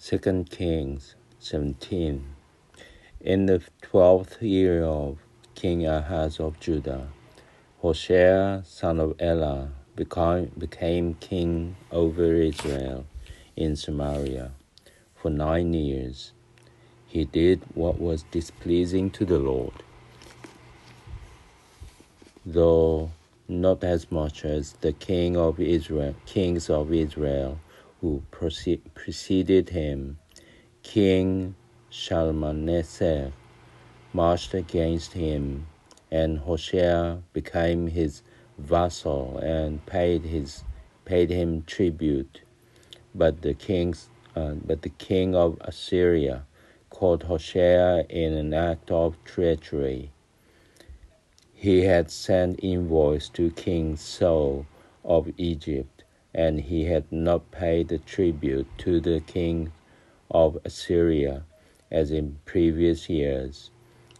2 Kings 17. In the 12th year of King Ahaz of Judah, Hoshea, son of Elah, became king over Israel in Samaria for 9 years. He did what was displeasing to the Lord, though not as much as the kings of Israel who preceded him. King Shalmaneser marched against him, and Hoshea became his vassal and paid him tribute. But the king of Assyria caught Hoshea in an act of treachery. He had sent envoys to King So of Egypt, and he had not paid the tribute to the king of Assyria as in previous years.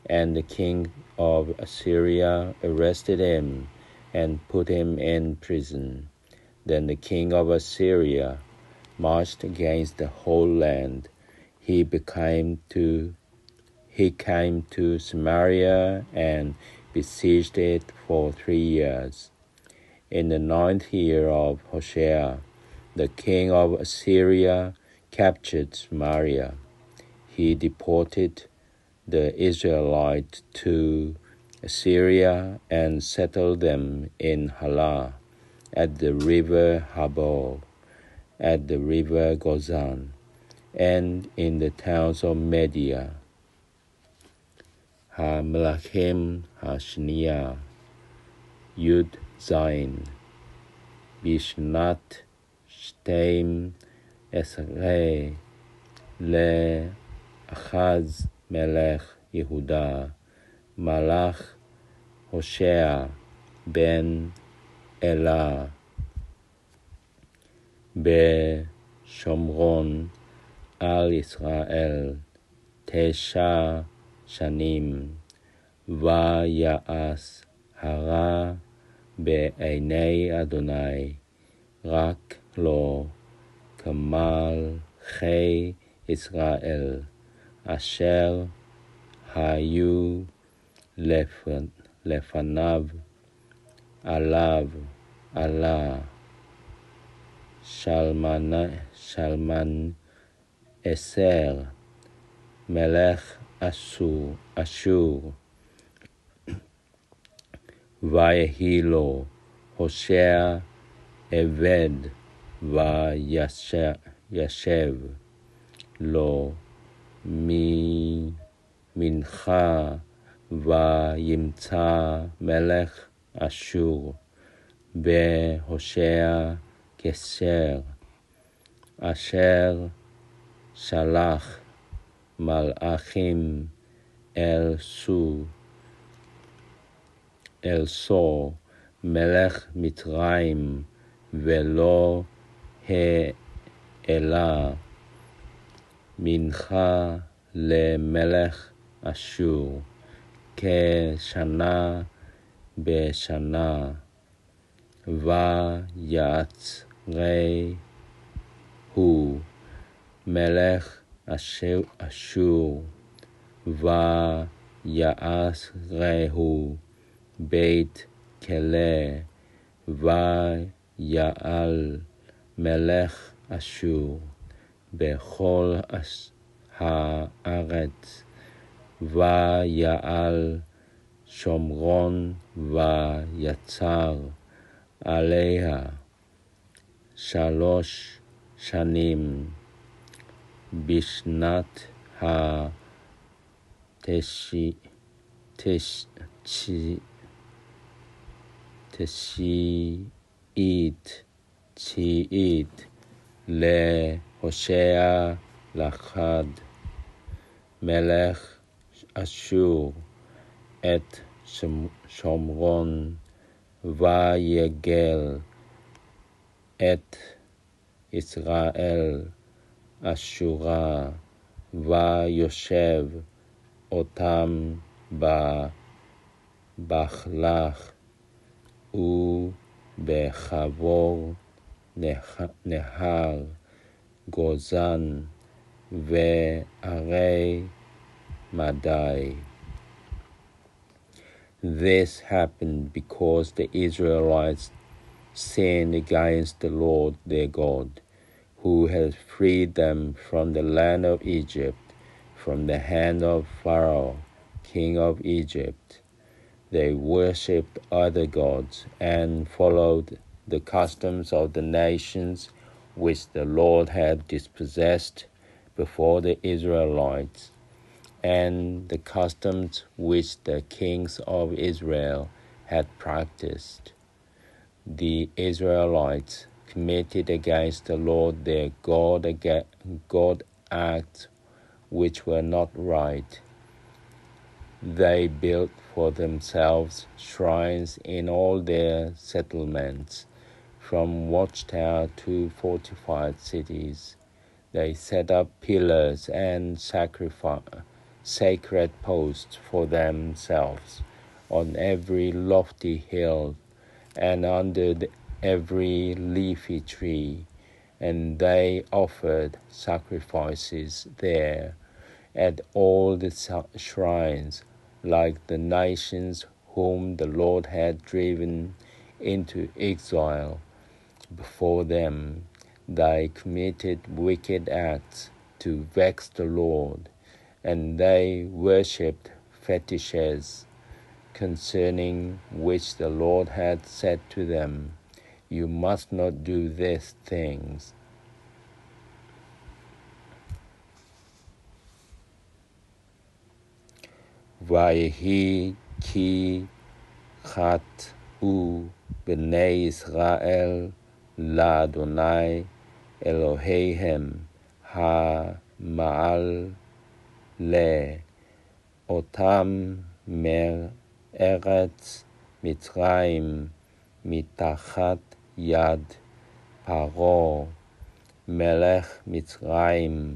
And the king of Assyria arrested him and put him in prison. Then the king of Assyria marched against the whole land. He came to Samaria and besieged it for 3 years. In the 9th year of Hoshea, the king of Assyria captured Samaria. He deported the Israelites to Assyria and settled them in Halah, at the river Habor, at the river Gozan, and in the towns of Media. Mלכים, השניה, י' זין, בשנת 12 לאחז מלך יהודה, מלך הושע בן אלה בשומרון על ישראל 9 שנים, ויעש הרע בעיני אדוני, רק לא כמלכי ישראל, אשר היו לפניו, עליו עלה שלמנסר מלך אשור, ויהי לו הושע עבד, וישב לו מנחה, וימצא מלך אשור בהושע כשר, אשר שלח מלאכים אל סו מלך מצרים, ולא העלה מנחה למלך אשור כשנה בשנה, ויעצרהו מלך אשור, ויעשרהו בית כלא, ויעל מלך אשור בכל הארץ, ויעל שומרון, ויצר עליה 3 שנים. בשנת תשיעית להושע לכד מלך אשור את שומרון, ויגל את ישראל אשורה, ויושב אותם בחלך ובחבור נהר גוזן, ve'arei Madai. This happened because the Israelites sinned against the Lord their God, who had freed them from the land of Egypt, from the hand of Pharaoh, king of Egypt. They worshipped other gods and followed the customs of the nations which the Lord had dispossessed before the Israelites, and the customs which the kings of Israel had practiced. The Israelites committed against the Lord their God acts which were not right. They built for themselves shrines in all their settlements, from watchtower to fortified cities. They set up pillars and sacred posts for themselves on every lofty hill and under every leafy tree, and they offered sacrifices there at all the shrines, like the nations whom the Lord had driven into exile before them. They committed wicked acts to vex the Lord, and they worshipped fetishes, concerning which the Lord had said to them, "You must not do these things." ויהי כי חטאו בני ישראל לאדוני אלוהיהם המעלה אותם מארץ מצרים מתחת יד פרעה מלך מצרים,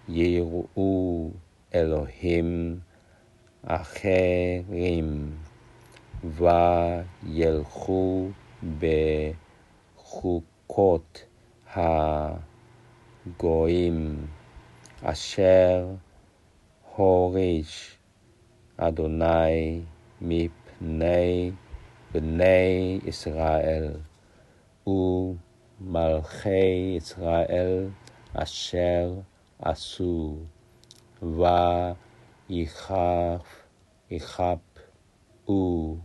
ויראו אלוהים אחרים, וילכו בחוקות הגויים, אשר הוריש אדוני מפני בני ישראל, ומלכי ישראל אשר עשו, ויכפו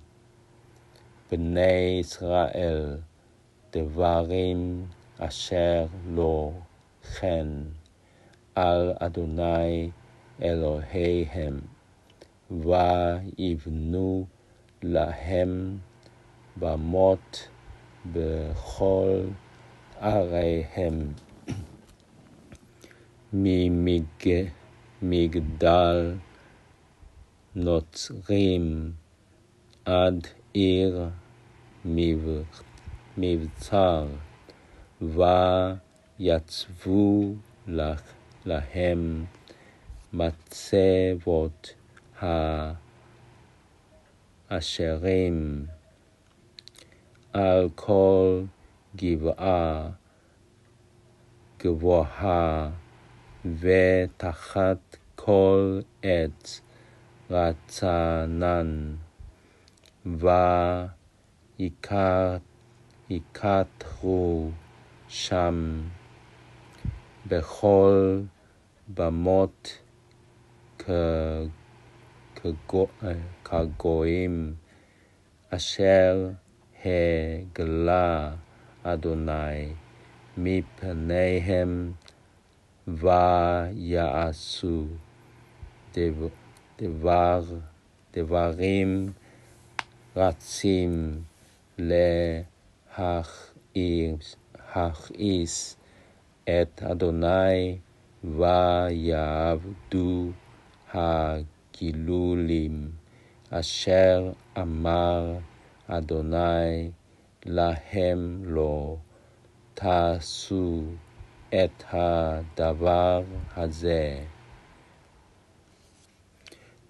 בני ישראל דברים אשר לא כן על אדוני אלוהיהם, ויבנו להם במות בכל עריהם, ממגדל נוצרים עד עיר מבצר, ויצבו להם מצבות האשרים על כל גבעה גבוהה ותחת כל עץ רצנן, ויקטרו שם בכל במות כגויים אשר הגלה אדוני מפניהם, ויעשו דברים רצים להכעיס את אדוני, ויעבדו הגילולים אשר אמר אדוני להם לא תעשו את הדבר הזה.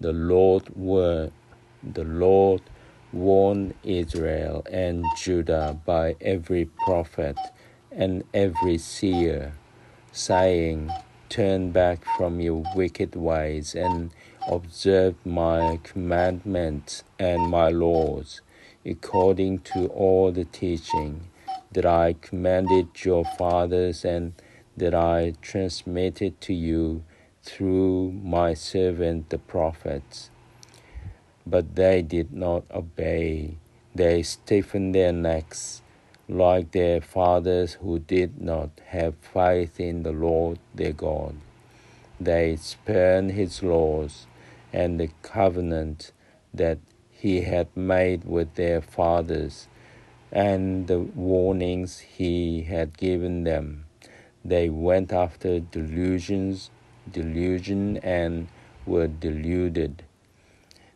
The Lord warned Israel and Judah by every prophet and every seer, saying, "Turn back from your wicked ways and observe my commandments and my laws, according to all the teaching that I commanded your fathers and that I transmitted to you through my servant the prophets." But they did not obey. They stiffened their necks like their fathers who did not have faith in the Lord their God. They spurned his laws and the covenant that he had made with their fathers and the warnings he had given them. They went after delusion and were deluded.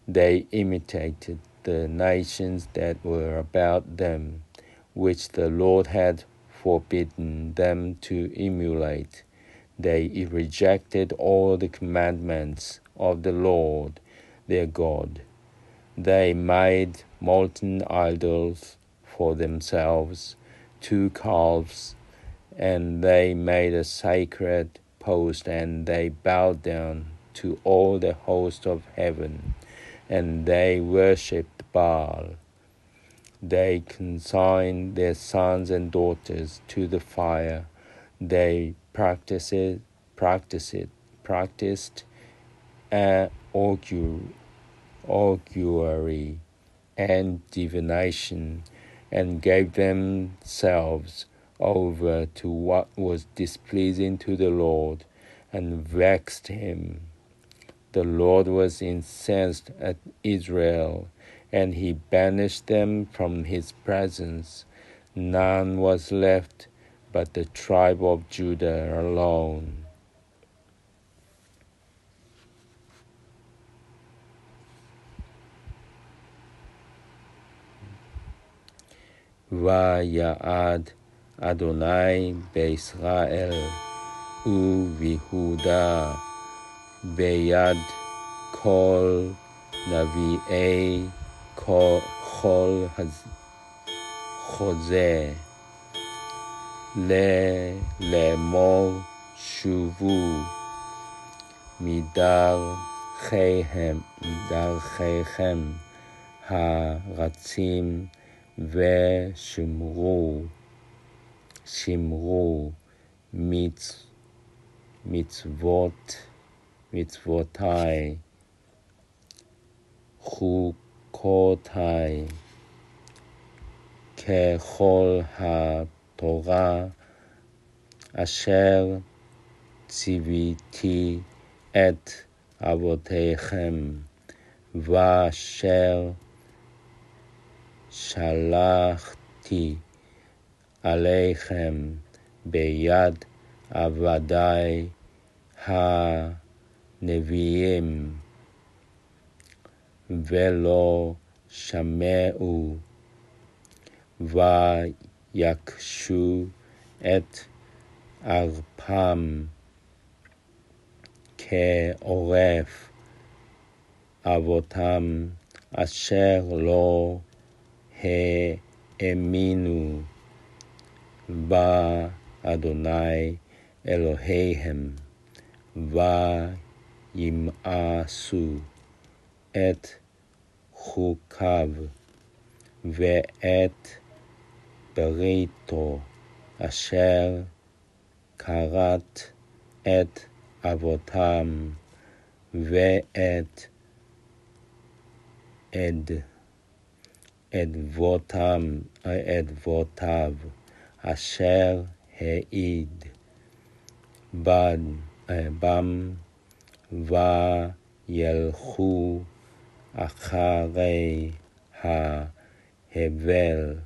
They imitated the nations that were about them, which the Lord had forbidden them to emulate. They rejected all the commandments of the Lord their God. They made molten idols for themselves, 2 calves, and they made a sacred post, and they bowed down to all the host of heaven, and they worshipped Baal. They consigned their sons and daughters to the fire. They practiced augury and divination, and gave themselves over to what was displeasing to the Lord, and vexed him. The Lord was incensed at Israel, and he banished them from his presence. None was left but the tribe of Judah alone. ויעד אדוני בישראל וביהודה ביד כל נביאי כל חוזה לאמור שובו מדרכיכם הרצים ושמרו מצוותי חוקותי ככל התורה אשר ציוויתי את אבותיכם ואשר שלחתי עליכם ביד עבדי הנביאים, ולא שמעו ויקשו את ערפם כעורף אבותם אשר לא האמינו באדוני אלוהיהם וימאסו את חוקיו ואת בריתו אשר כרת את אבותם ואת אדבותיו אשר העיד בם וילכו אחרי ההבל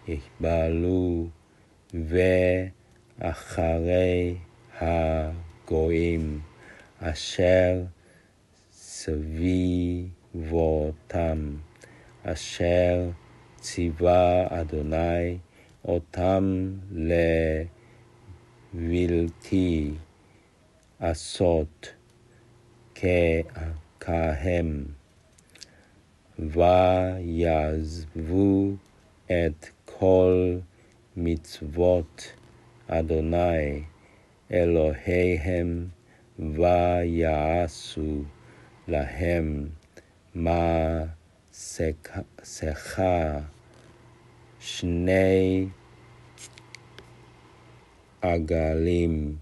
ויחבלו ואחרי הגויים אשר סביבותם אשר ציווה אדוני אותם לבלתי עשות כהם ויעזבו את כל מצוות אדוני אלוהיהם ויעשו להם מסכה שני עגלים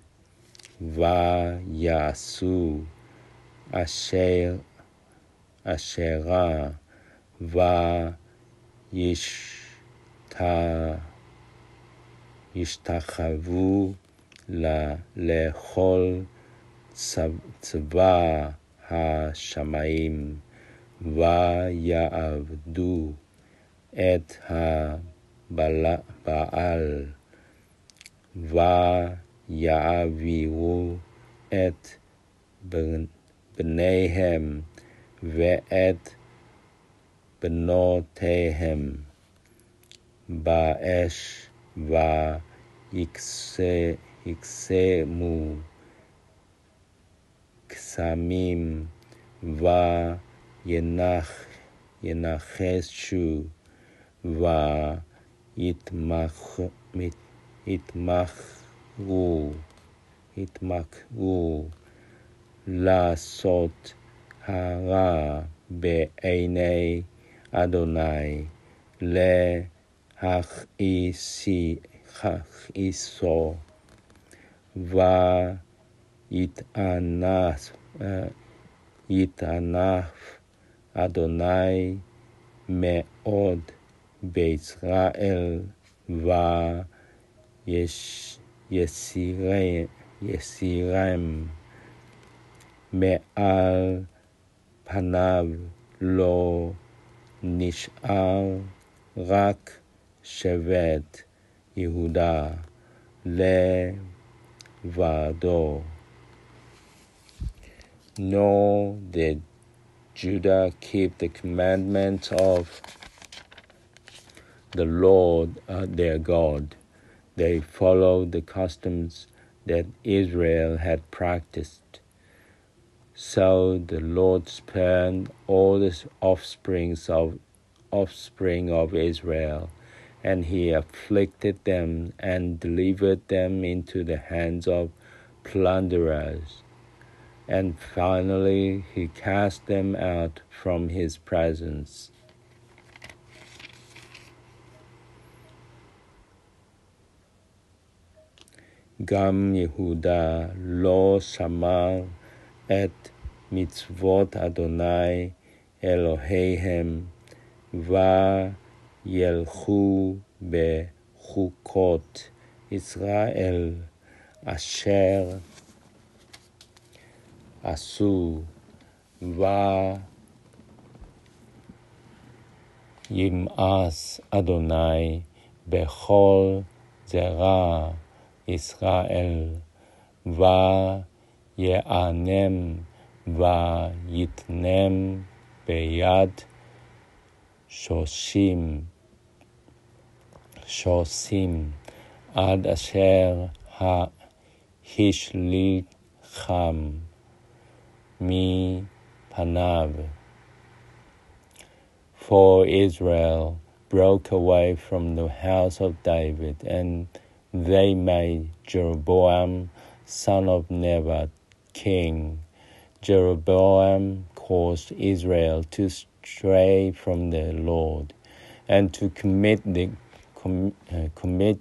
ויעשו אשרה וישתחוו לכל צבא השמיים ויעבדו את הבעל ויעבירו את בניהם ואת בנותיהם באש ויקסמו קסמים וינחשו ויתמכרו לעשות הרע בעיני אדוני להכעיסו ויתענף אדוני מאוד בישראל ויסירם מעל פניו לא נשאר רק שבט יהודה לבדו. Nor did Judah keep the commandments of the Lord their God. They followed the customs that Israel had practiced. So the Lord spurned all the offspring of Israel, and he afflicted them and delivered them into the hands of plunderers. And finally he cast them out from his presence. גם יהודה לא שמר את מצוות אדוני אלוהיהם וילכו בחוקות ישראל אשר עשו וימאס אדוני בכל זרע ישראל ויענם ויתנם ביד שושים עד אשר השליכם מפניו. For Israel broke away from the house of David, and they made Jeroboam, son of Nebat, king. Jeroboam caused Israel to stray from the Lord and to commit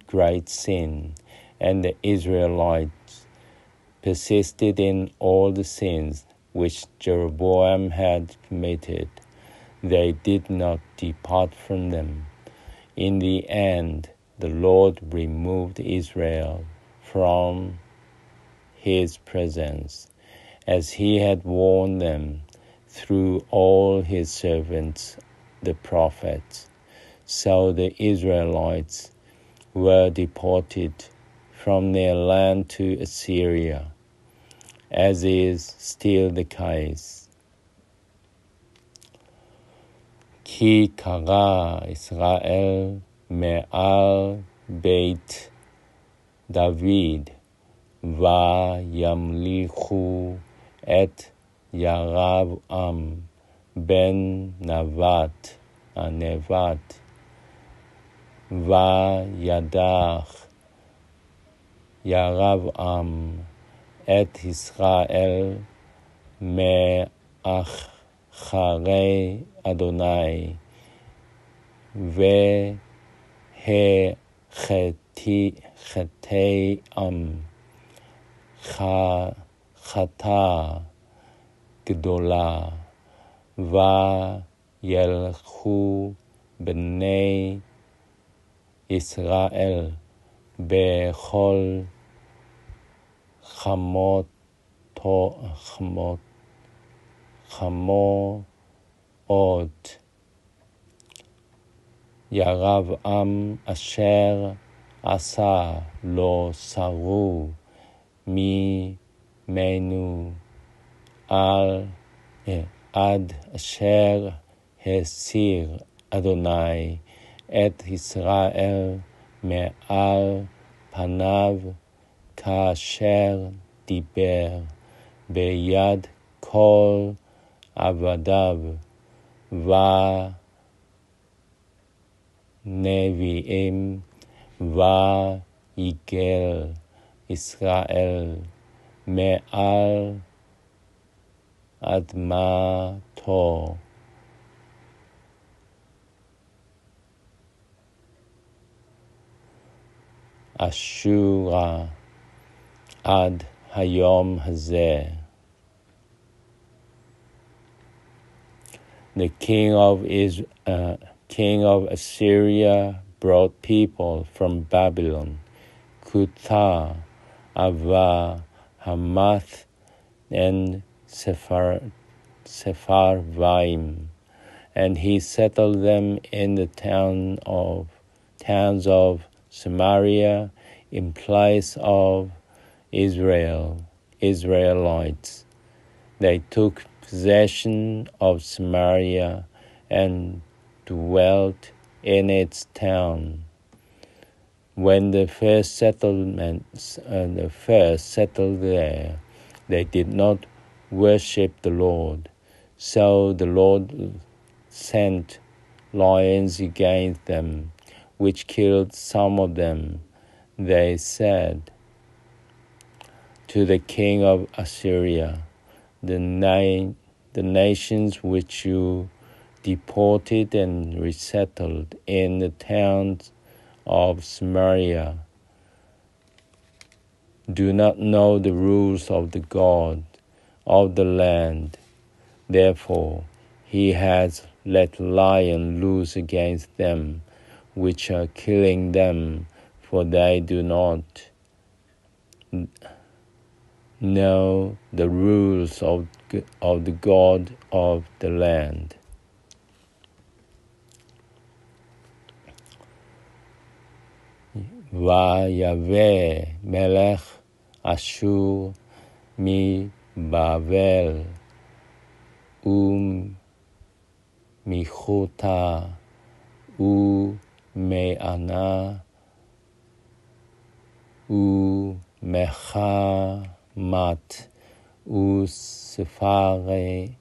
great sin, and the Israelites persisted in all the sins which Jeroboam had committed. They did not depart from them. In the end, the Lord removed Israel from his presence, as he had warned them through all his servants, the prophets. So the Israelites were deported from their land to Assyria, as is still the case. כי קרא ישראל מעל בית דוד וימליכו את ירבעם בן נבט וידח ירבעם את ישראל מאחרי אדוני, והחטאם חטא גדולה, וילכו בני ישראל בכל חמות ירבעם אשר עשה לא סרו ממנו עד אשר הסיר אדוני את ישראל מעל פניו, כאשר דיבר ביד כל עבדיו ונביאים, ויגל ישראל מעל אדמתו. אשורה עד היום הזה. The king of Assyria brought people from Babylon, Kutha, Ava, Hamath, and Sepharvaim, and he settled them in the towns of Samaria in place of Israelites. They took possession of Samaria and dwelt in its town. When the first settled there, they did not worship the Lord. So the Lord sent lions against them, which killed some of them. They said to the king of Assyria, the nations which you deported and resettled in the towns of Samaria do not know the rules of the God of the land. Therefore he has let lions loose against them, which are killing them, for they do not know the rules of the God of the land. ויבא מלך אשור מבבל ומחותה ומענה ומחמת וספרווים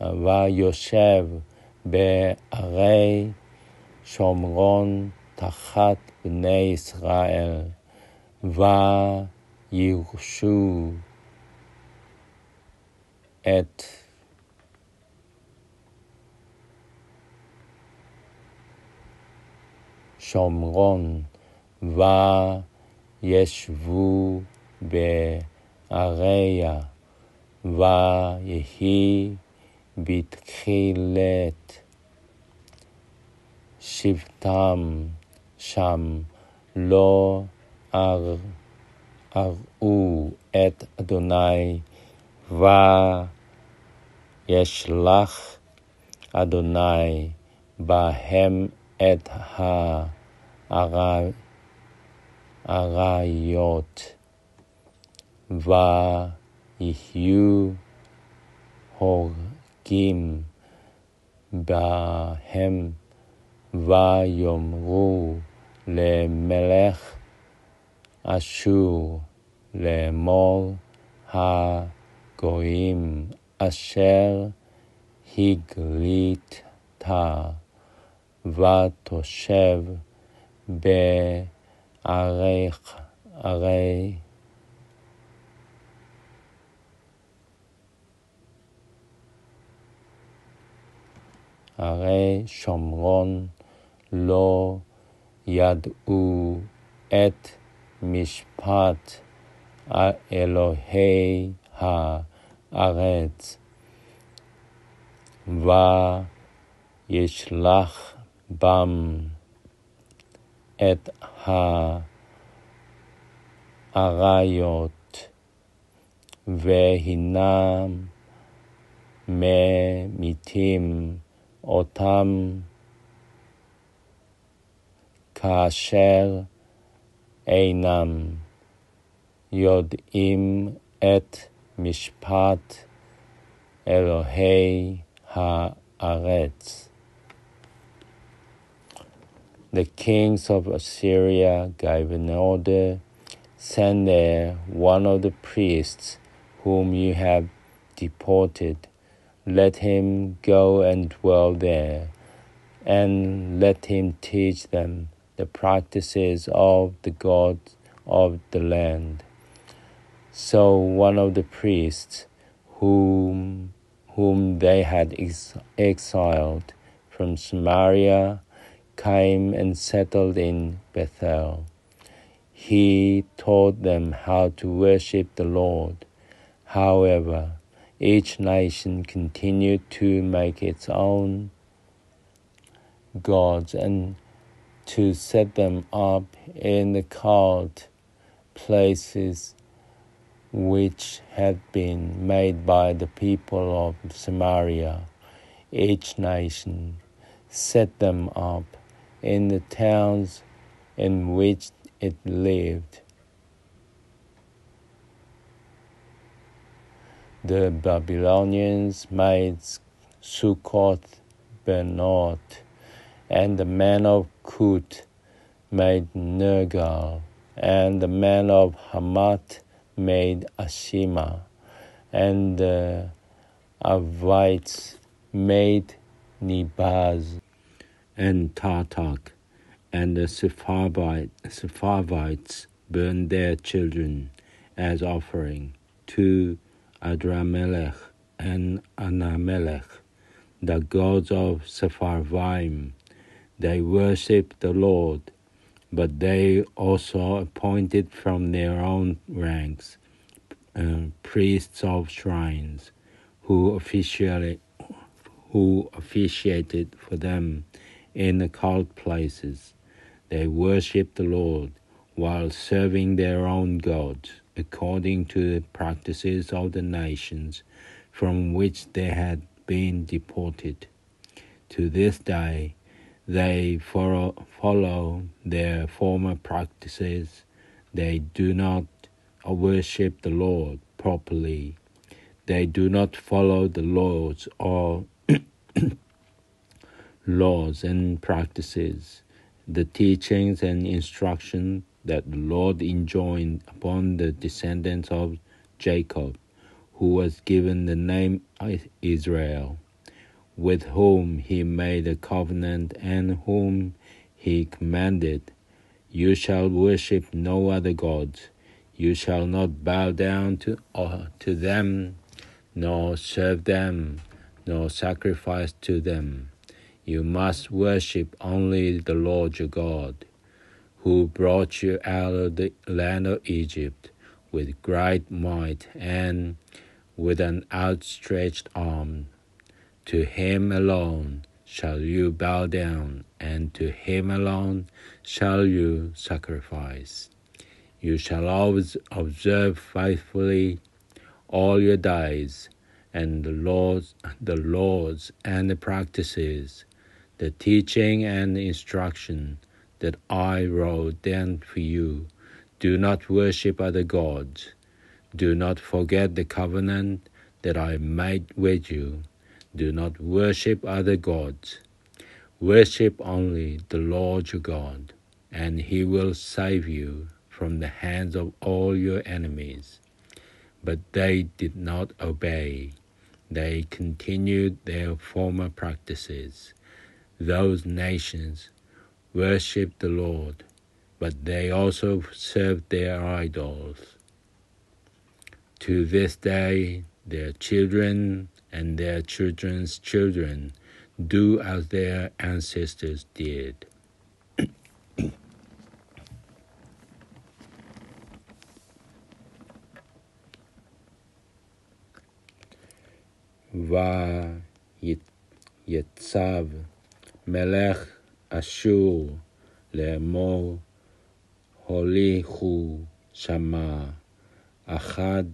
ויושב בערי שומרון תחת בני ישראל, וירשו את שומרון, וישבו בעריה, ויהי בתחילת שבטם שם לא אראו את אדוני, וישלח אדוני בהם את האריות, ויהיו הורגים בהם, ויאמרו למלך אשור לאמור הגויים אשר הגלית ותושב בעריך הרי שומרון לא ידעו את משפט אלוהי הארץ, וישלח בם את האריות, והנם ממיתים אותם כאשר אינם יודעים את משפט אלוהי הארץ. The kings of Assyria gave an order, "Send there one of the priests whom you have deported. Let him go and dwell there, and let him teach them the practices of the gods of the land." So one of the priests whom they had exiled from Samaria came and settled in Bethel. He taught them how to worship the Lord. However, each nation continued to make its own gods and to set them up in the cult places which had been made by the people of Samaria. Each nation set them up in the towns in which it lived. The Babylonians made Sukkoth Benoth, and the men of Kut made Nergal, and the men of Hamath made Ashima, and the Avites made Nebaz and Tartak, and the Sepharvites burned their children as offering to Adramelech and Anamelech, the gods of Sepharvaim. They worshipped the Lord, but they also appointed from their own ranks priests of shrines who officiated for them in the cult places. They worshipped the Lord while serving their own gods, according to the practices of the nations from which they had been deported. To this day, they follow their former practices. They do not worship the Lord properly. They do not follow the laws or laws and practices, the teachings and instruction that the Lord enjoined upon the descendants of Jacob, who was given the name Israel, with whom he made a covenant and whom he commanded, "You shall worship no other gods. You shall not bow down to them, nor serve them, nor sacrifice to them. You must worship only the Lord your God, who brought you out of the land of Egypt with great might and with an outstretched arm. To him alone shall you bow down, and to him alone shall you sacrifice. You shall always observe faithfully all your days, and the laws and the practices, the teaching and the instruction that I wrote down for you. Do not worship other gods. Do not forget the covenant that I made with you. Do not worship other gods. Worship only the Lord your God, and he will save you from the hands of all your enemies. But they did not obey. They continued their former practices. Those nations worshipped the Lord, but they also served their idols. To this day, their children and their children's children do as their ancestors did. ויצב מלך אשור לאמור, הוליכו שמה אחד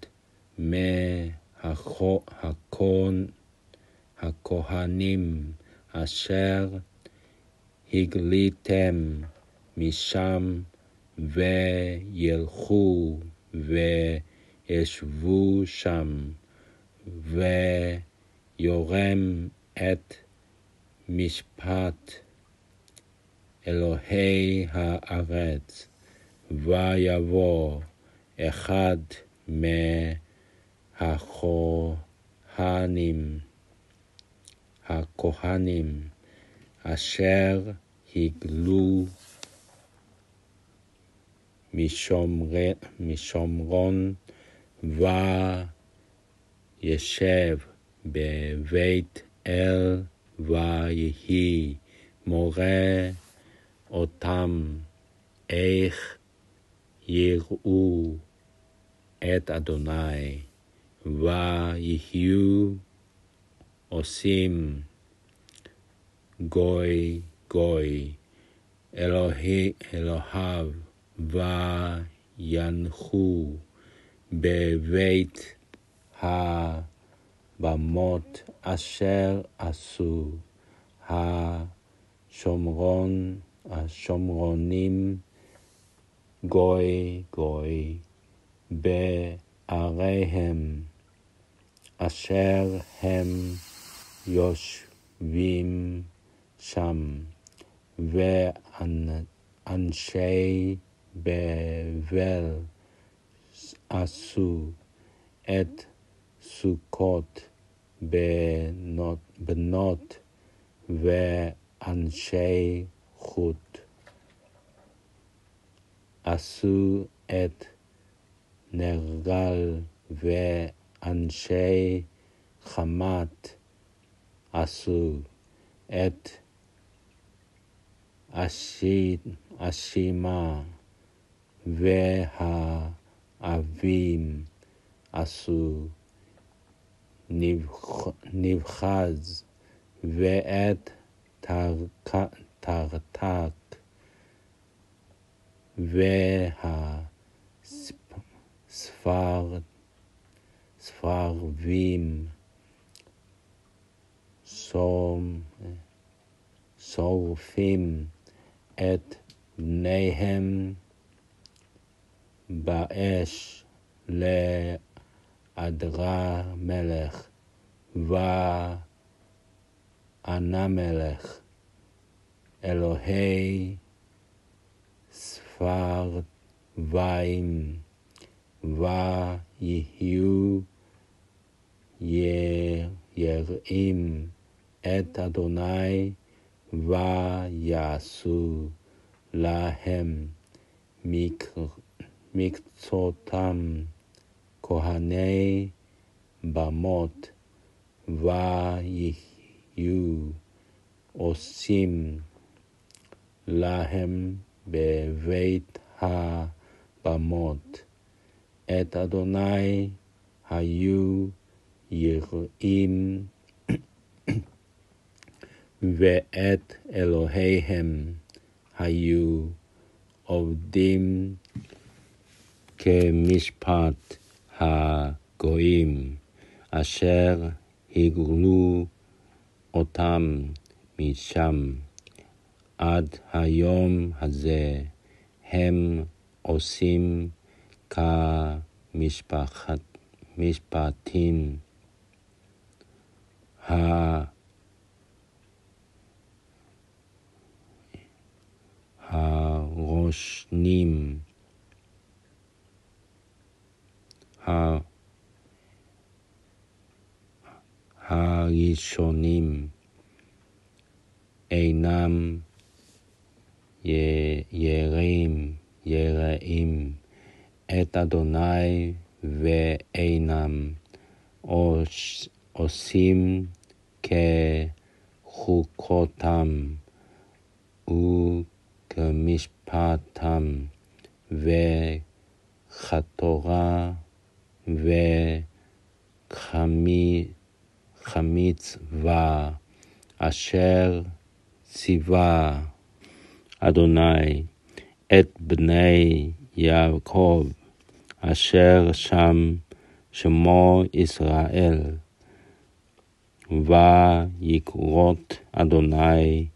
מהכהנים אשר הגליתם משם, וילכו וישבו שם, ויורם את משפט אלוהי הארץ, ויבוא אחד הכהנים אשר הגלו משומרון, וישב בבית אל, ויהי מורה אותם איך יראו את אדוני, ויהיו עושים גוי גוי אלוהיו, וינחו בבית הבמות אשר עשו השומרונים גוי גוי בעריהם אשר הם יושבים שם, ואנשי בבל עשו את סוכות בנות, ואנשי חוט עשו את נרגל, ואנשי חמת עשו את אשימה, והאבים עשו נבחז, ואת תרתק, והספרבים שורפים את בניהם באש לאדרה מלך, וענה מלך אלוהי ספרבים, ויהיו יראים את אדוני, ויעשו להם מקצותם כהני במות, ויהיו עושים להם בבית הבמות את אדוני, היו יראים ואת אלוהיהם היו עובדים כמשפט הגויים אשר הגלו אותם משם. עד היום הזה הם עושים כמשפטים הרושנים הראשונים אינם יראים את אדוני ואינם עושים כחוקותם וכמשפטם וכתורה וכמצווה אשר ציווה אדוני את בני יעקב אשר שמו ישראל, ויקרות אדוני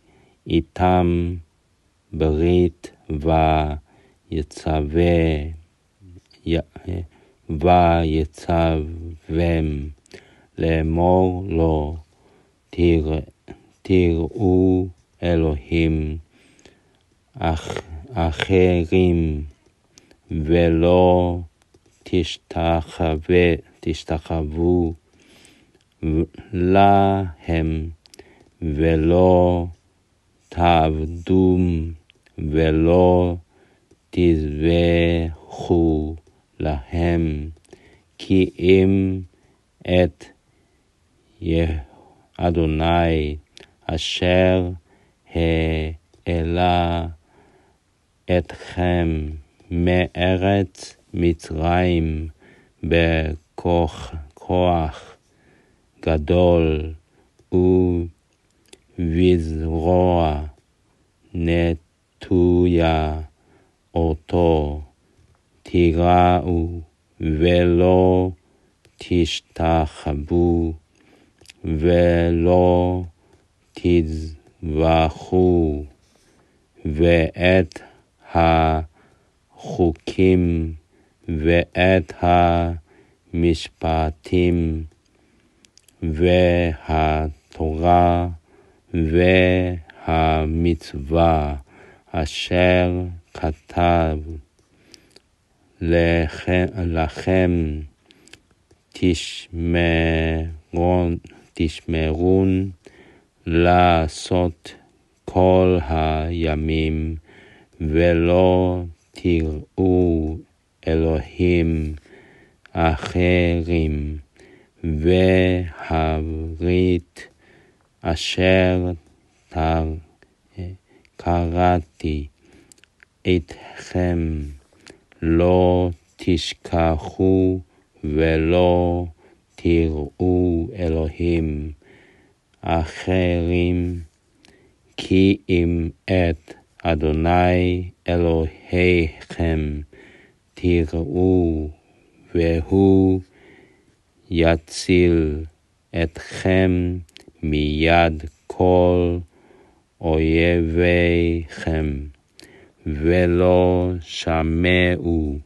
איתם ברית ויצבם לאמור לו, תראו אלוהים אחרים ולא תשתחוו להם ולא תעבדום ולא תזבחו להם, כי אם את אדוני אשר העלה אתכם מארץ מצרים בכוח גדול ובזרוע נטויה אותו תיראו ולא תשתחוו ולא תזבחו, ואת החוקים ואת המשפטים והתורה והמצווה אשר כתב לכם תשמרון לעשות כל הימים, ולא תראו אלוהים אחרים, והברית אשר קראתי אתכם לא תשכחו ולא תראו אלוהים אחרים, כי אם את אדוני אלוהיכם תראו, והוא יציל אתכם מיד כל אויביכם, ולא שמעו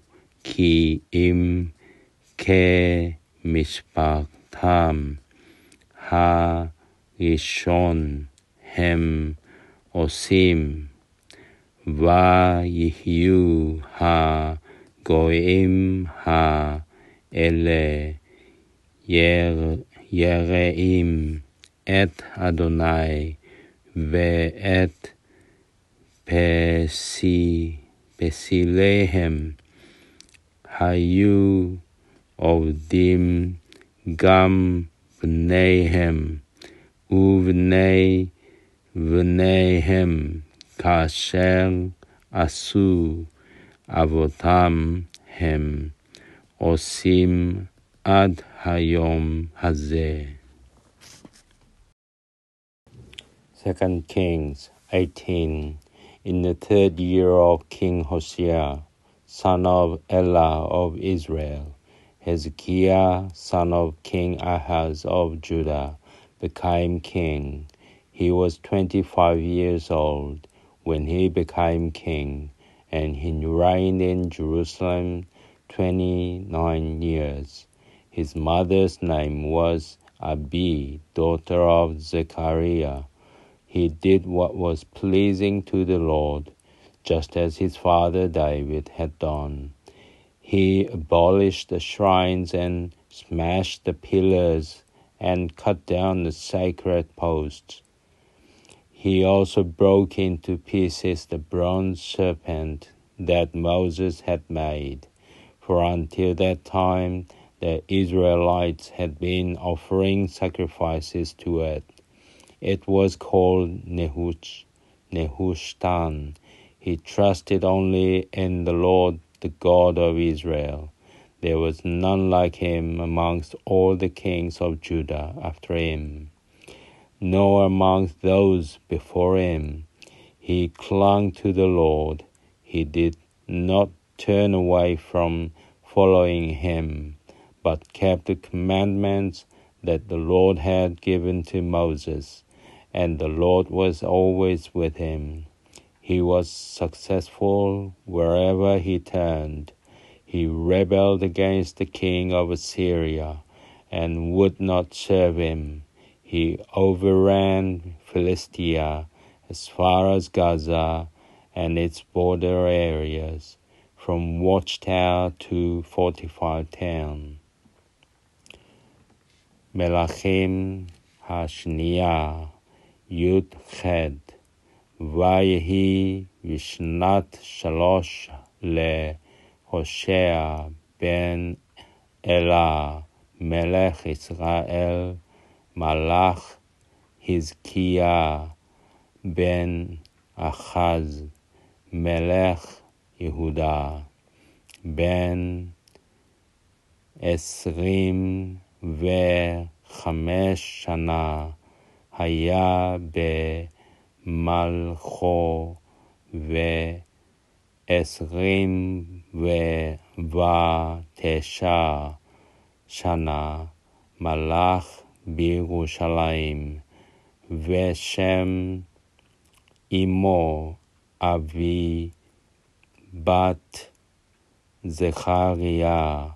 כי אם כמשפטם הראשון הם עושים, ויהיו הגויים האלה יראים את אדוני ואת פסיליהם, היו עובדים גם בניהם ובני בניהם כאשר עשו אבותם הם עושים עד היום הזה. 2 Kings 18. In the 3rd year of King Hosea, son of Elah of Israel, Hezekiah, son of King Ahaz of Judah, became king. He was 25 years old when he became king, and he reigned in Jerusalem 29 years. His mother's name was Abi, daughter of Zechariah. He did what was pleasing to the Lord, just as his father David had done. He abolished the shrines and smashed the pillars and cut down the sacred posts. He also broke into pieces the bronze serpent that Moses had made, for until that time the Israelites had been offering sacrifices to it. It was called Nehushtan. He trusted only in the Lord, the God of Israel. There was none like him amongst all the kings of Judah after him, nor amongst those before him. He clung to the Lord. He did not turn away from following him, but kept the commandments that the Lord had given to Moses, and the Lord was always with him. He was successful wherever he turned. He rebelled against the king of Assyria and would not serve him. He overran Philistia as far as Gaza and its border areas, from watchtower to fortified town. מלכים השניה י"ח ויהי בשנת 3 להושע בן אלה מלך ישראל מלך חזקיה בן אחז מלך יהודה בן 25 שנה היה במלכו, ו29 שנה מלך בירושלים, ושם אמו אבי בת זכריה,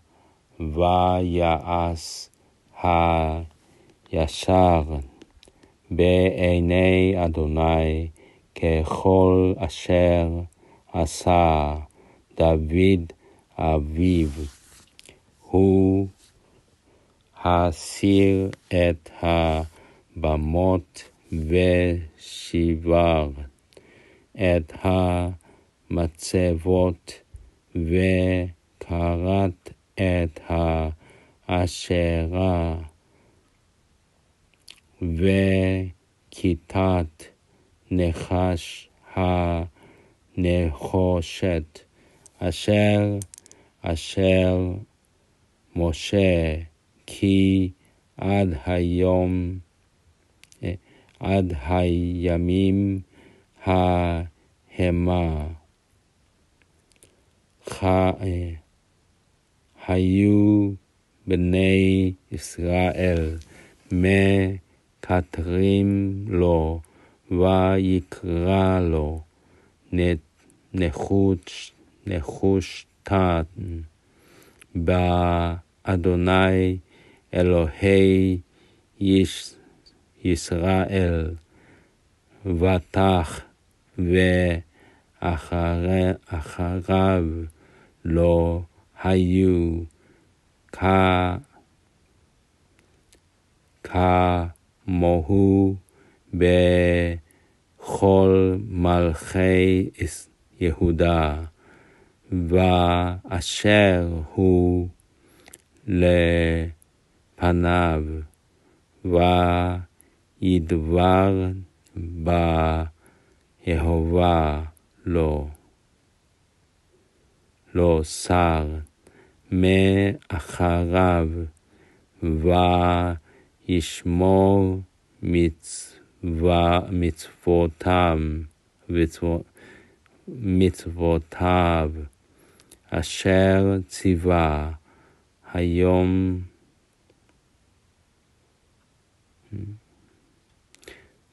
ויעש הישר בעיני אדוני ככל אשר עשה דוד אביו. הוא הסיר את הבמות ושיבר את המצבות וכרת את האשרה וכיתת נחש הנחושת אשר משה כי עד הימים ההמה היו בני ישראל מקטרים לו ויקרא לו נחושתן באדוני אלוהי ישראל בטח ואחריו לא היו כמוהו בכל מלכי יהודה, ואשר הוא לפניו, וידבר ביהובה לו שר מאחריו, וישמור מצוותיו אשר ציווה היום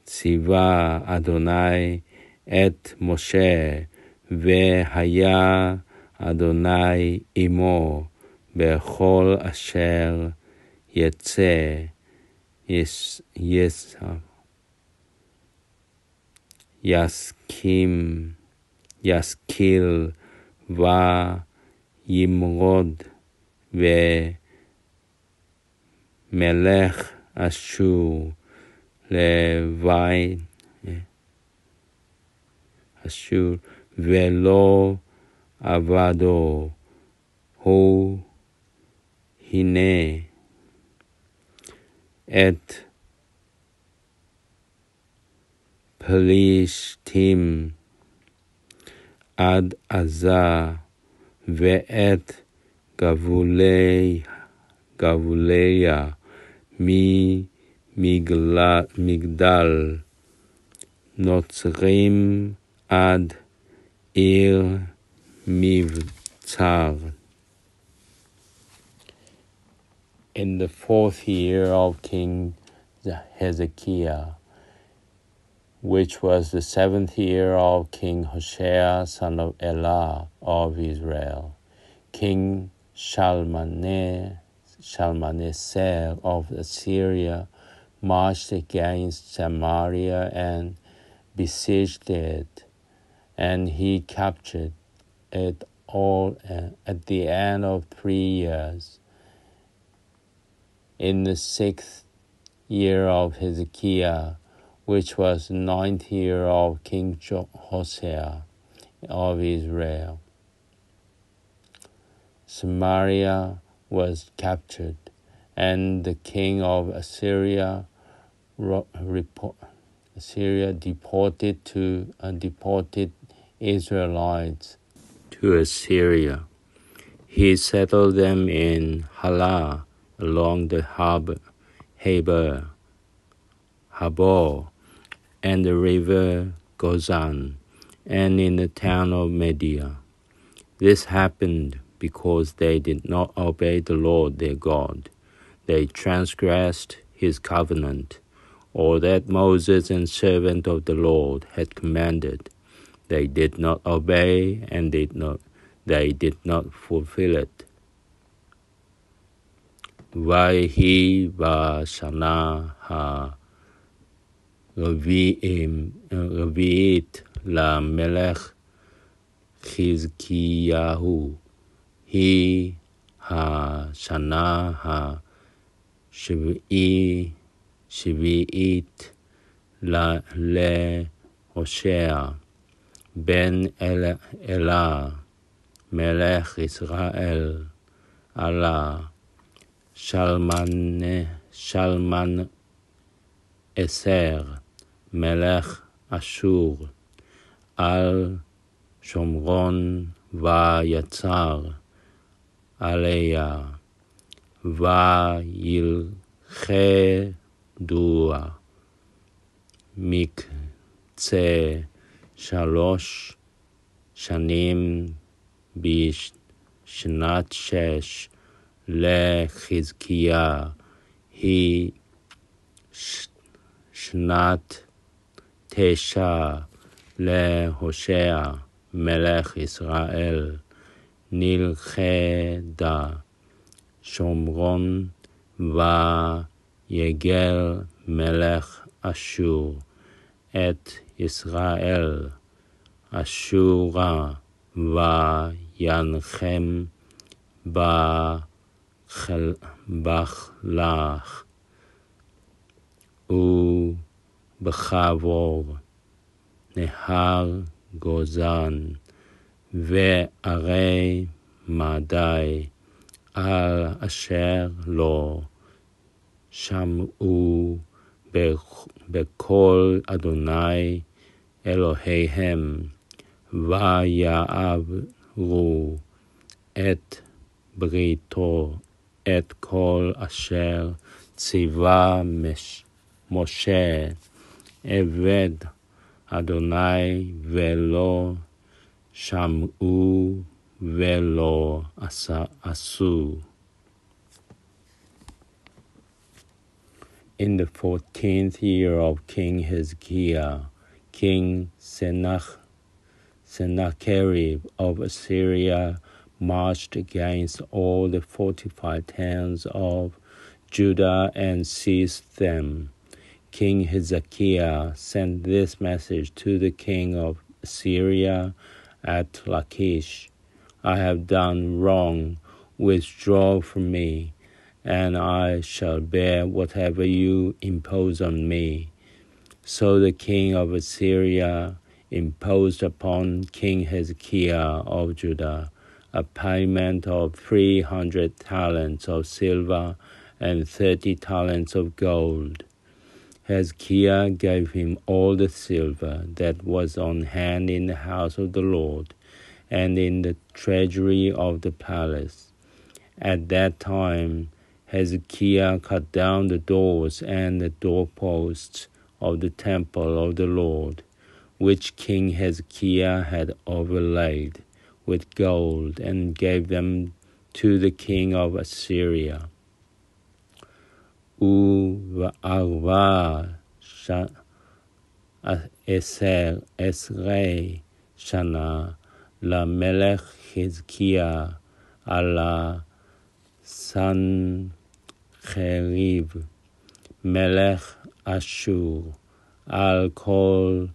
ציווה אדוני את משה, והיה אדוני עמו בכל אשר יצא ישכיל ימרוד ומלך אשור לוי אשור ולא עבדו הוא הנה את פלישתים עד עזה ואת גבוליה ממגדל נוצרים עד עיר מבצר. In the 4th year of King Hezekiah, which was the 7th year of King Hoshea, son of Elah of Israel, King Shalmaneser of Assyria marched against Samaria and besieged it, and he captured it all at the end of 3 years. In the 6th year of Hezekiah, which was the 9th year of King Hoshea of Israel, Samaria was captured, and the king of Assyria deported Israelites to Assyria. He settled them in Halah along the Habor and the river Gozan, and in the town of Media. This happened because they did not obey the Lord their God. They transgressed his covenant, all that Moses and servant of the Lord had commanded. They did not obey, and they did not fulfill it. ויהי בשנה הרביעית למלך חזקיהו, היא השנה השביעית להושע בן אלה מלך ישראל, עלה שלמן אסר מלך אשור על שומרון ויצר עליה וילכדוה מקצה 3 שנים בשנת 6 לחזקיה, היא שנת 9 להושע מלך ישראל. נלכדה שומרון ויגל מלך אשור את ישראל אשורה וינחם בחלך ובחבור נהר גוזן וערי מדי על אשר לא שמעו בקול אדוני אלוהיהם ויעברו את בריתו את כל אשר ציווה משה עבד אדוני ולא שמעו ולא עשו. In the 14th year of King Hezekiah, King Sennacherib of Assyria marched against all the fortified towns of Judah and seized them. King Hezekiah sent this message to the king of Assyria at Lachish, I have done wrong. Withdraw from me, and I shall bear whatever you impose on me. So the king of Assyria imposed upon King Hezekiah of Judah a payment of 300 talents of silver and 30 talents of gold. Hezekiah gave him all the silver that was on hand in the house of the Lord and in the treasury of the palace. At that time, Hezekiah cut down the doors and the doorposts of the temple of the Lord, which King Hezekiah had overlaid with gold, and gave them to the king of Assyria. Va'arva esrei shana lamelech Hezekiah ala Sancheriv melech Ashur al kol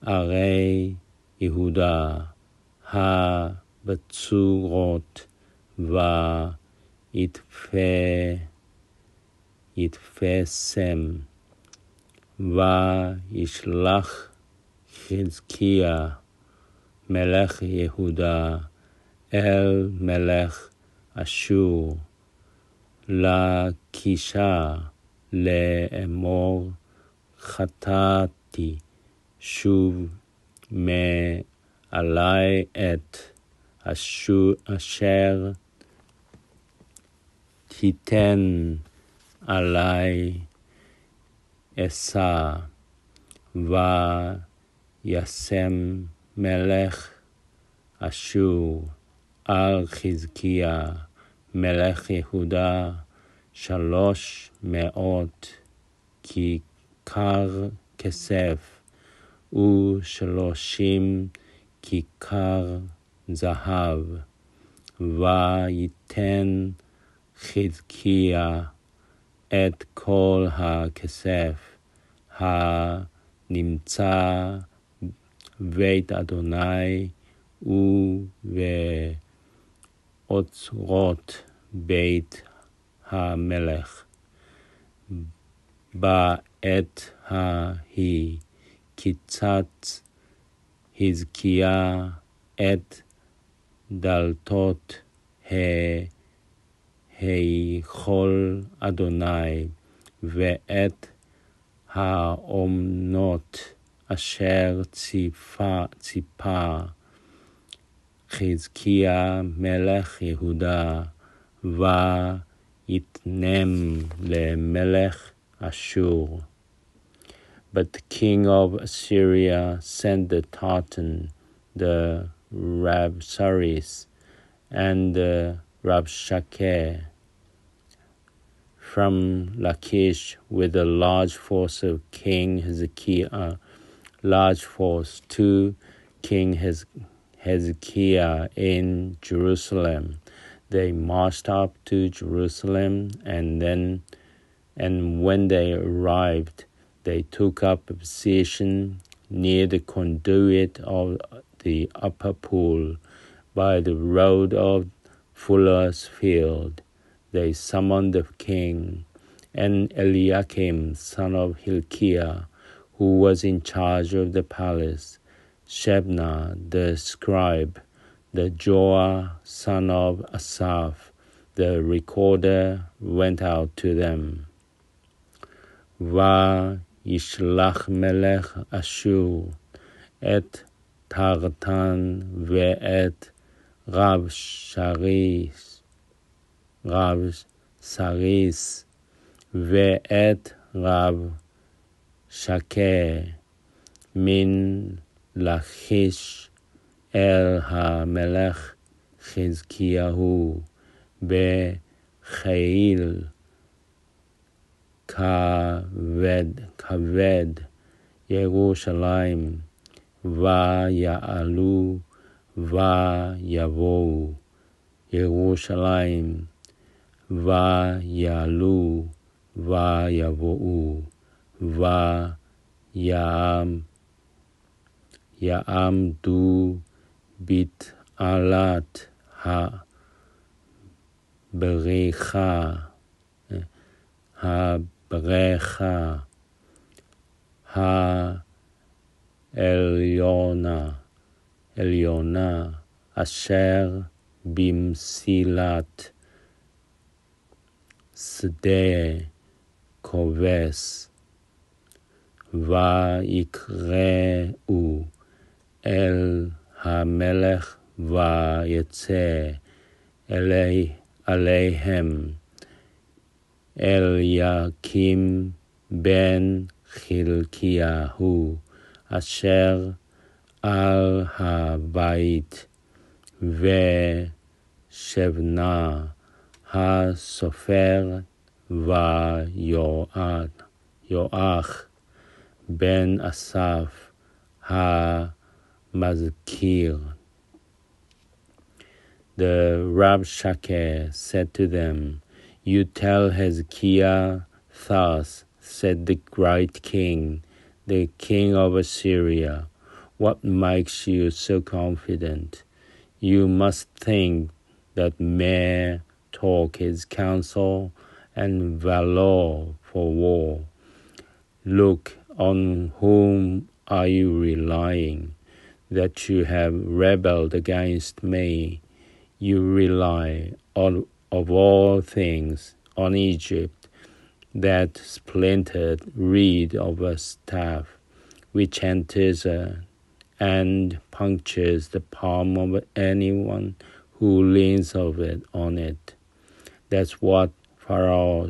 arei Yehuda ha-Betsurot va-Yitfesem va-Yishlach Hezekiah melech Yehuda el melech Ashur Lakisha לאמור חטאתי שוב מעלי את אשר תיתן עלי אשא וישם מלך אשור על חזקיה מלך יהודה 300 כיכר כסף ו30 כיכר זהב, ויתן חזקיה את כל הכסף הנמצא בית אדוני ובאוצרות בית המלך. בעת ההיא קיצץ חזקיה את דלתות היכל אדוני ואת האומנות אשר ציפה חזקיה מלך יהודה ויתנם למלך אשור. But the king of Assyria sent the Tartan, the Rabsaris, and the Rabshakeh from Lachish with a large force of King Hezekiah, to King Hezekiah in Jerusalem. They marched up to Jerusalem, and when they arrived, they took up a position near the conduit of the upper pool by the road of Fuller's Field. They summoned the king and Eliakim, son of Hilkiah, who was in charge of the palace, Shebna, the scribe, the Joah, son of Asaph, the recorder, went out to them. וישלח מלך אשור את תרתן ואת רב סריס ואת רב שקה מן לכיש אל המלך חזקיהו בחיל כבד ירושלים ויעלו ויבואו ירושלים ויעלו ויבואו ויעמדו בית עלת הבריחה, העליונה, אשר במסילת שדה כובס, ויקראו אל המלך ויצא עליהם אליקים בן חלקיהו אשר על הבית, ושבנה הסופר, ויואח בן אסף המזכיר. The Rabshakeh said to them, "You tell Hezekiah, thus said the great king, the king of Assyria, what makes you so confident? You must think that mere talk is counsel and valor for war. Look, on whom are you relying, that you have rebelled against me? You rely on, of all things, on Egypt, that splintered reed of a staff, which enters and punctures the palm of anyone who leans on it. That's what Pharaoh,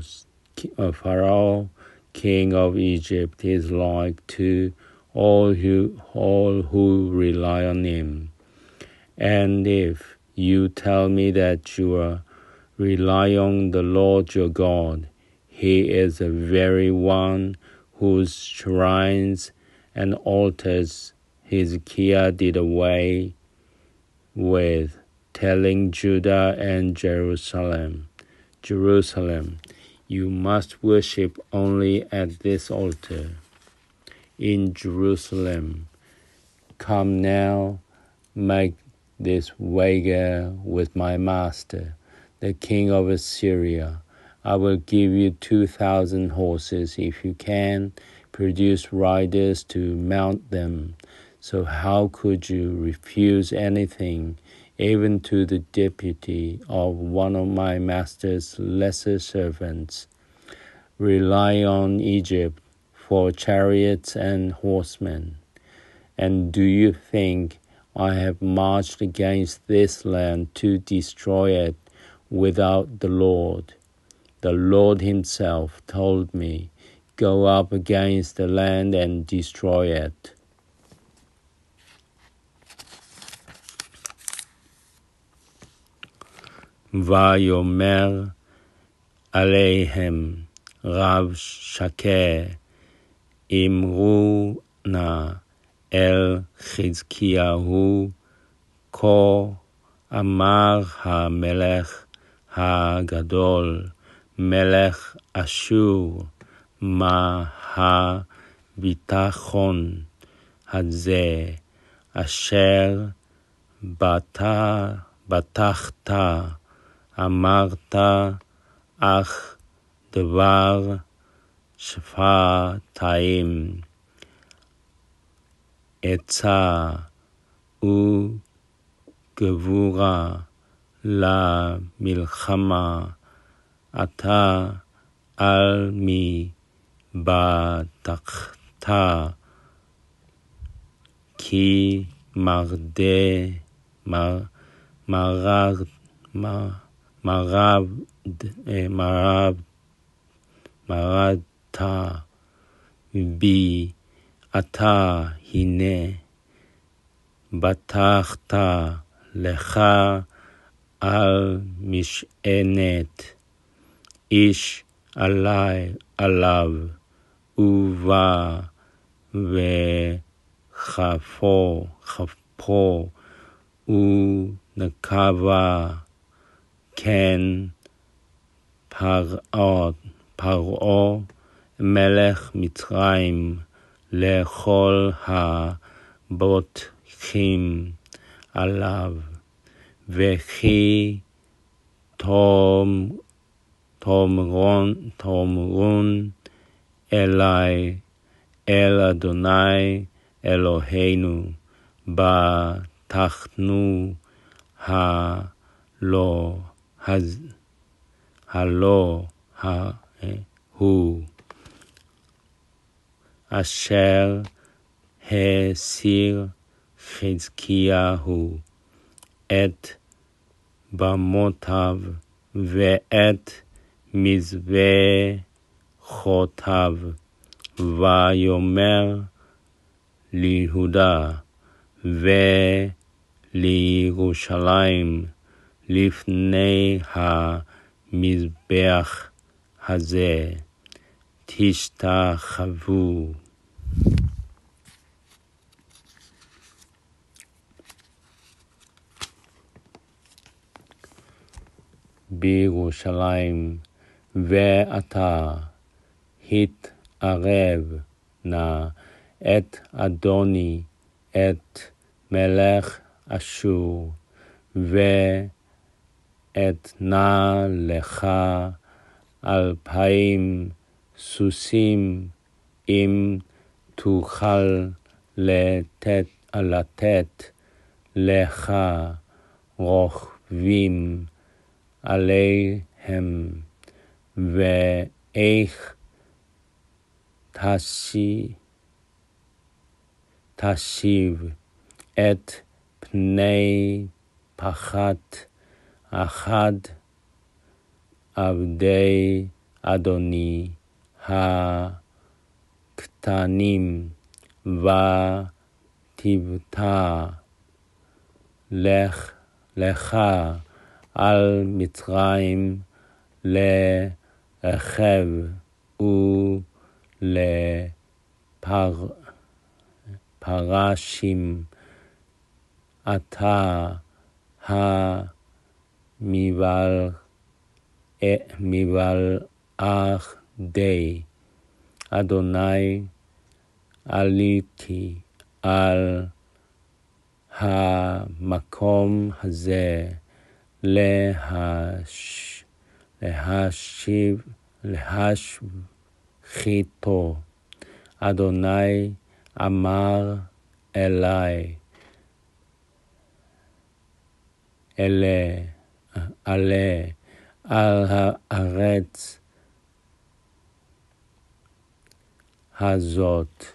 king of Egypt, is like to all who rely on him. And if you tell me that you are relying on the Lord your God, he is the very one whose shrines and altars Hezekiah did away with, telling Judah and Jerusalem, you must worship only at this altar in Jerusalem. Come now, make this wager with my master, the king of Assyria. I will give you 2,000 horses if you can produce riders to mount them. So how could you refuse anything, even to the deputy of one of my master's lesser servants? Rely on Egypt for chariots and horsemen. And do you think I have marched against this land to destroy it without the Lord? The Lord himself told me, go up against the land and destroy it. ויאמר עליהם רב שקה, אמרו נא אל חזקיהו, כה אמר המלך הגדול, מלך אשור, מה הביטחון הזה אשר בטחת, אמרת אך דבר שפתיים, עצה וגבורה למלחמה, אתה על מי בטחת, כי מרדת בי, אתה הנה בטחת לך על משענת, איש עליו ובא וחפו ונקבה, כן פרעה מלך מצרים לכל הבוטחים עליו. וכי תאמרון אלי אל אדוני אלוהינו בטחנו הלא הוא אשר הסיר חזקיהו את במותיו ואת מזבחותיו, ויאמר ליהודה ולירושלים לפני המזבח הזה תשתחוו. בירושלים, ואתה התערב נא את אדוני את מלך אשור, ואתנה לך 2,000 סוסים, אם תוכל לתת לך רוכבים עליהם, ואיך תשיב את פני פחת אחד עבדי אדוני הקטנים, ותבטע לך על מצרים לרכב ולפרשים, אתה מבלעך די אדוני עליתי על המקום הזה להשחיתו. אדוני אמר אלי עלה על הארץ הזאת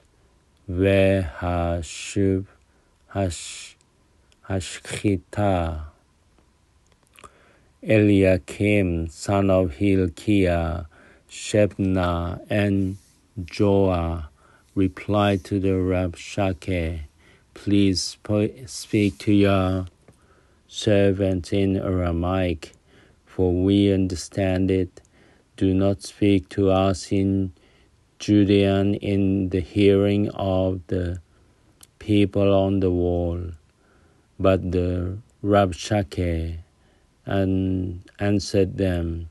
והשחיתה. Eliakim, son of Hilkiah, Shebna, and Joah replied to the Rabshakeh, please speak to your servants in Aramaic, for we understand it. Do not speak to us in Judean in the hearing of the people on the wall. But the Rabshakeh answered them,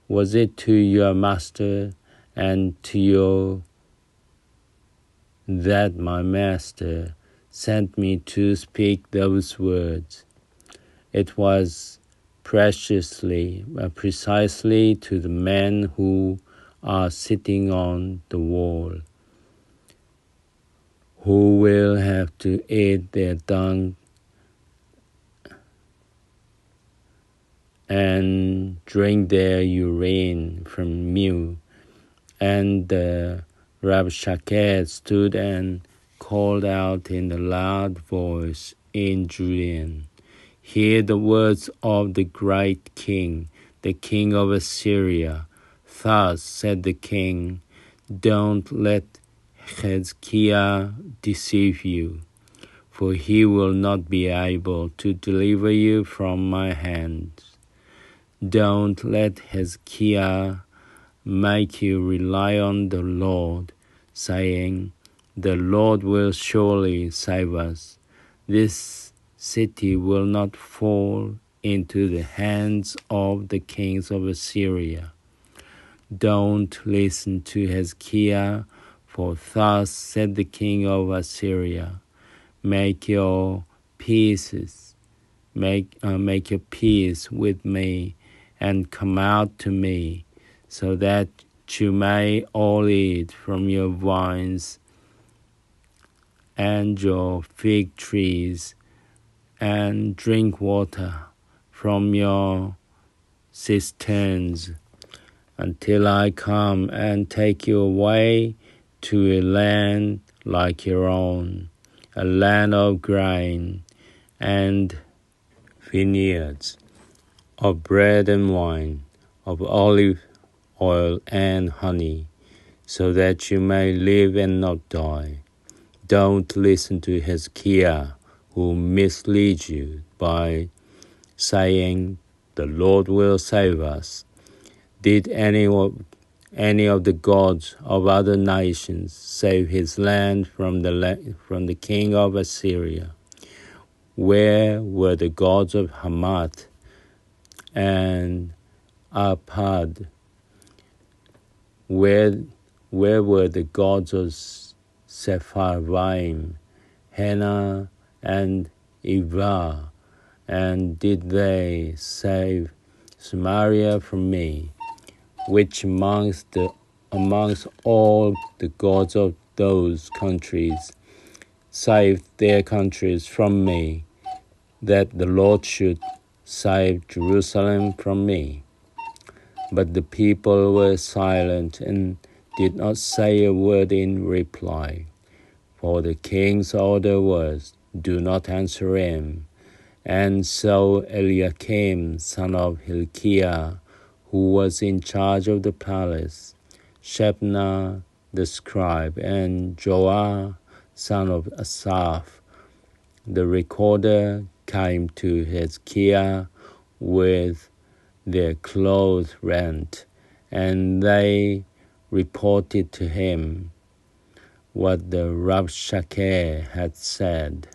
was it to your master and to you that my master sent me to speak those words? It was precisely to the men who are sitting on the wall, who will have to eat their dung and drink their urine from mew. And the Rabshakeh stood and called out in a loud voice in Judean, hear the words of the great king, the king of Assyria. Thus said the king, don't let Hezekiah deceive you, for he will not be able to deliver you from my hands. Don't let Hezekiah make you rely on the Lord, saying, the Lord will surely save us. This city will not fall into the hands of the kings of Assyria. Don't listen to Hezekiah, for thus said the king of Assyria, make your peace make a peace with me, and come out to me, so that you may all eat from your vines and your fig trees, and drink water from your cisterns, until I come and take you away to a land like your own, a land of grain and vineyards, of bread and wine, of olive oil and honey, so that you may live and not die. Don't listen to Hezekiah, who misleads you by saying, "The Lord will save us." Did any of the gods of other nations save his land from the king of Assyria? Where were the gods of Hamath and Arpad? Where were the gods of Sepharvaim, Hena, and Ivah? And did they save Samaria from me? Which amongst all the gods of those countries saved their countries from me, that the Lord should save Jerusalem from me? But the people were silent and did not say a word in reply. For the king's order was, "Do not answer him." And so Eliakim, son of Hilkiah, who was in charge of the palace, Shebna the scribe, and Joah, son of Asaph, the recorder, came to Hezekiah with their clothes rent, and they reported to him what the Rabshakeh had said.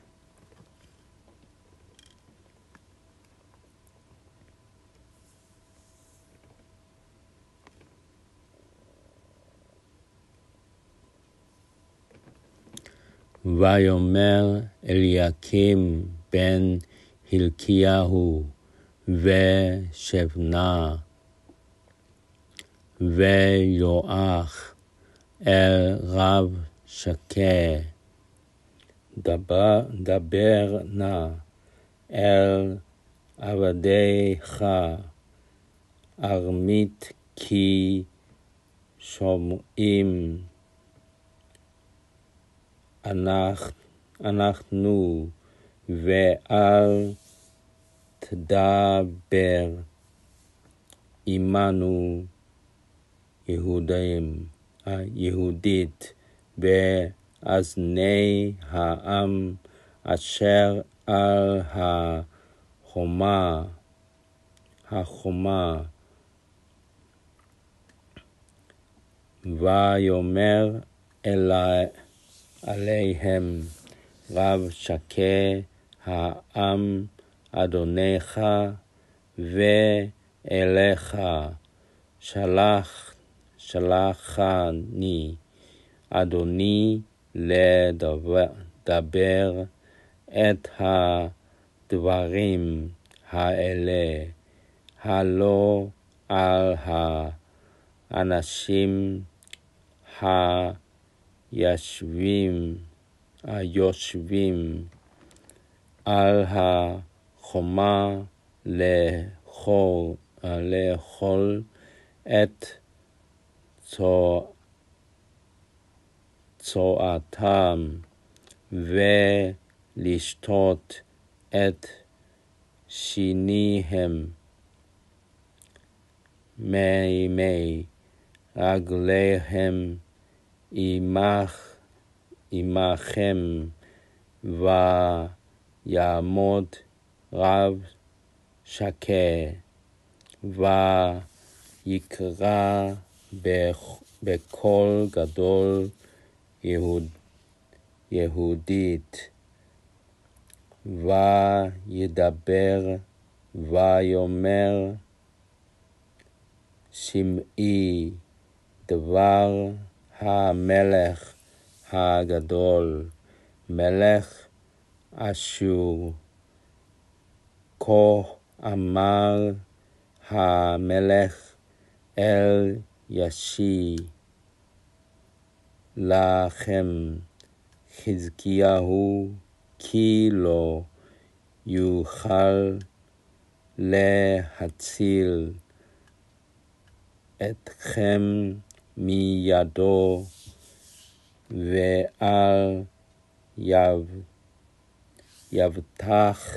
ויאמר אליקים בן הלקיהו ושבנה ויואח אל רב שקה, דבר נא אל עבדיך ארמית, כי שומעים אנחנו, ואל תדבר עמנו יהודית באזני העם אשר על החומה. ויאמר עליהם רב שקה העם, אדונך ואליך שלחני אדוני לדבר את הדברים האלה, הלא על האנשים היושבים על החומה לאכול את צואתם ולשתות את שיניהם מימי רגליהם עמכם. ויעמוד רב שקה ויקרא בקול גדול יהודית, וידבר ויאמר, שמעי דבר המלך הגדול, מלך אשור, כה אמר המלך אל ישי לכם חזקיהו, כי לא יוכל להציל אתכם מידו, ואל יבטח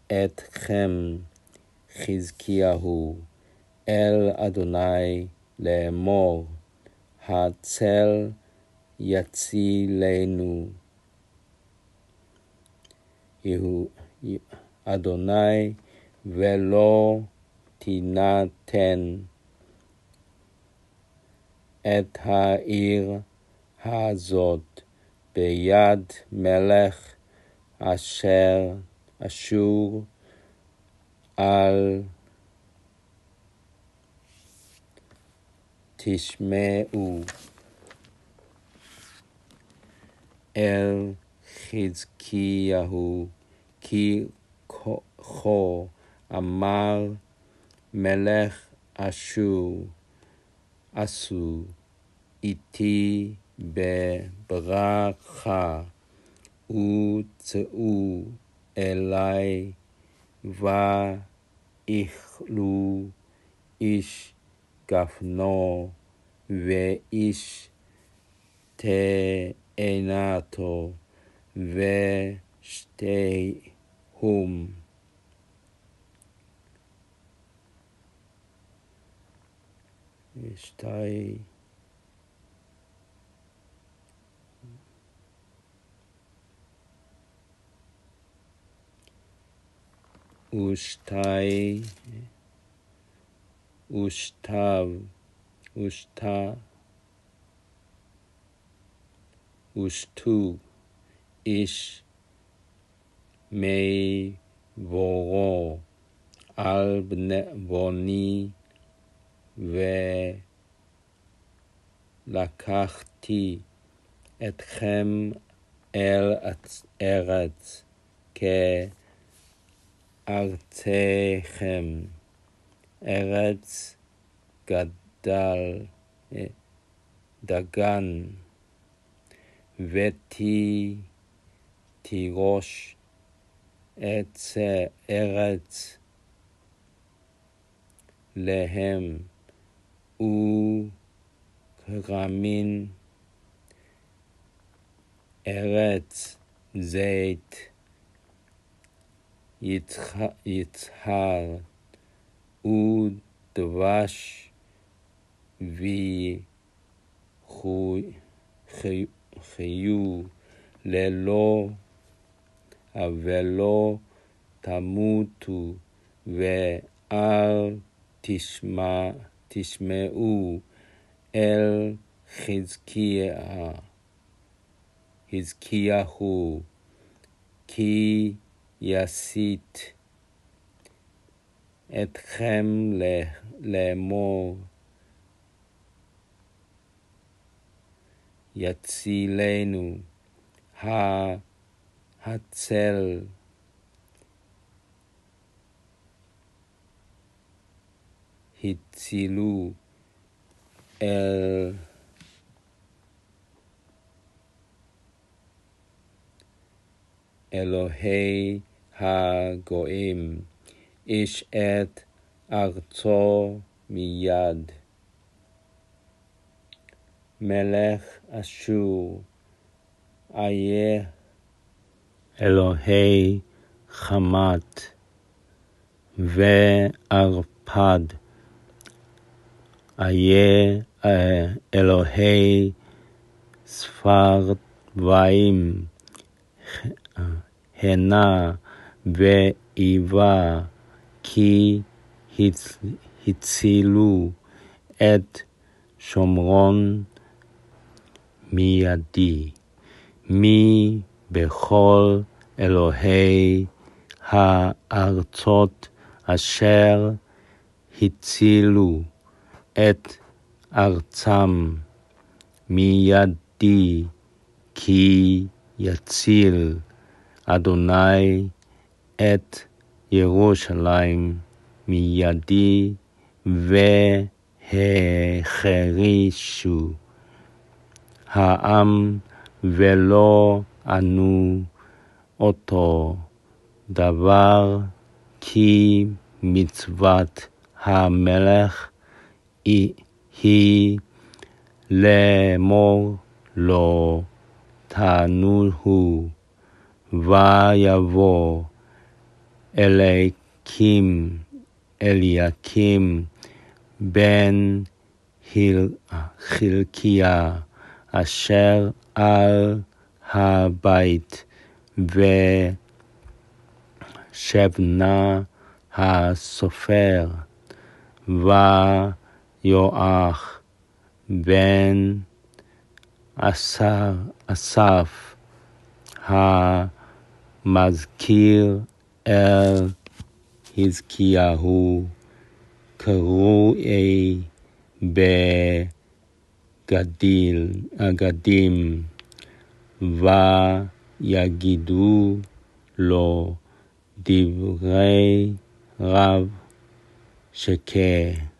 אתכם חזקיהו אל אדוני לאמור, הצל יצילנו אדוני, ולא תינתן את העיר הזאת ביד מלך אשור, אל תשמעו אל חזקיהו, כי כה אמר מלך אשור, עשו איתי בברכה, וצאו אלי, ואכלו איש גפנו ואיש תאנתו, ושתיהם ושתו איש מעברו על בוני, ולקחתי אתכם אל ארץ כארצכם, ארץ דגן ותירוש, ארץ להם וכרמים, ארץ זית יצהר ודבש, וחיו ולא תמותו, ואל תשמעו אל חזקיהו, כי יסית אתכם לאמור, יצילנו הצל הצילו אל אלוהי הגויים, איש את ארצו מיד מלך אשור, איה אלוהי חמת וערפד, איה אלוהי ספרדיים, הנה ואיבה, כי הצילו את שומרון מידי, מי בכל אלוהי הארצות אשר הצילו את ארצם מידי, כי יציל אדוני את ירושלים מידי והחרישו העם ולא ענו אותו דבר, כי מצוות המלך היא לאמור לו תענוהו, ויבוא אליקים בן חלקיה אשר על הבית, ושבנה הסופר, ויואח בן אסף המזכיר אל חזקיהו, קרואי בגדים, ויגידו לו דברי רב שקה.